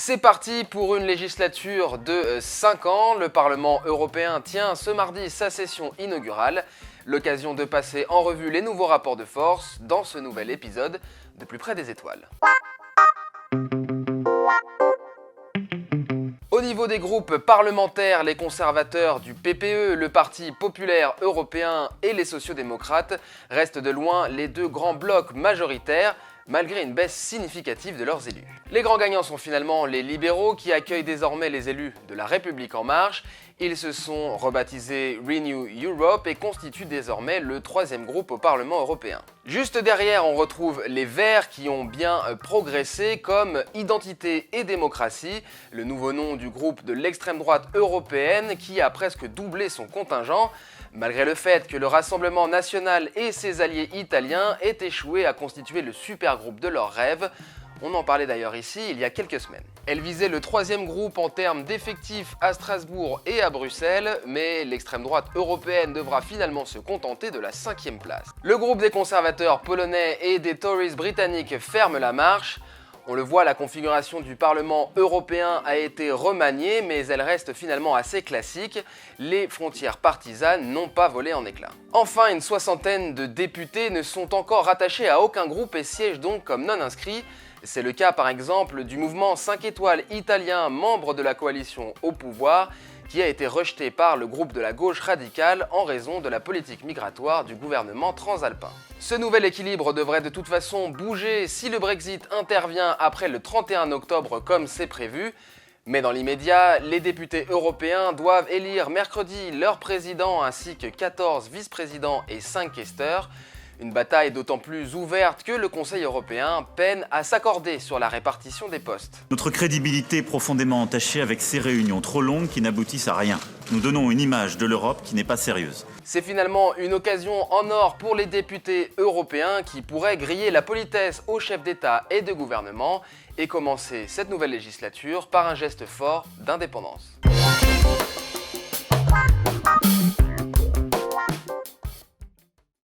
C'est parti pour une législature de 5 ans. Le Parlement européen tient ce mardi sa session inaugurale. L'occasion de passer en revue les nouveaux rapports de force dans ce nouvel épisode de Plus près des étoiles. Au niveau des groupes parlementaires, les conservateurs du PPE, le Parti populaire européen et les sociaux-démocrates restent de loin les deux grands blocs majoritaires, malgré une baisse significative de leurs élus. Les grands gagnants sont finalement les libéraux qui accueillent désormais les élus de la République en marche. Ils se sont rebaptisés Renew Europe et constituent désormais le troisième groupe au Parlement européen. Juste derrière, on retrouve les Verts qui ont bien progressé comme Identité et Démocratie, le nouveau nom du groupe de l'extrême droite européenne qui a presque doublé son contingent, malgré le fait que le Rassemblement national et ses alliés italiens aient échoué à constituer le supergroupe de leurs rêves. On en parlait d'ailleurs ici il y a quelques semaines. Elle visait le troisième groupe en termes d'effectifs à Strasbourg et à Bruxelles, mais l'extrême droite européenne devra finalement se contenter de la 5e place. Le groupe des conservateurs polonais et des Tories britanniques ferme la marche. On le voit, la configuration du Parlement européen a été remaniée, mais elle reste finalement assez classique. Les frontières partisanes n'ont pas volé en éclats. Enfin, une soixantaine de députés ne sont encore rattachés à aucun groupe et siègent donc comme non inscrits. C'est le cas par exemple du mouvement 5 étoiles italien, membre de la coalition au pouvoir, qui a été rejeté par le groupe de la gauche radicale en raison de la politique migratoire du gouvernement transalpin. Ce nouvel équilibre devrait de toute façon bouger si le Brexit intervient après le 31 octobre comme c'est prévu, mais dans l'immédiat, les députés européens doivent élire mercredi leur président ainsi que 14 vice-présidents et 5 questeurs. Une bataille d'autant plus ouverte que le Conseil européen peine à s'accorder sur la répartition des postes. Notre crédibilité est profondément entachée avec ces réunions trop longues qui n'aboutissent à rien. Nous donnons une image de l'Europe qui n'est pas sérieuse. C'est finalement une occasion en or pour les députés européens qui pourraient griller la politesse aux chefs d'État et de gouvernement et commencer cette nouvelle législature par un geste fort d'indépendance.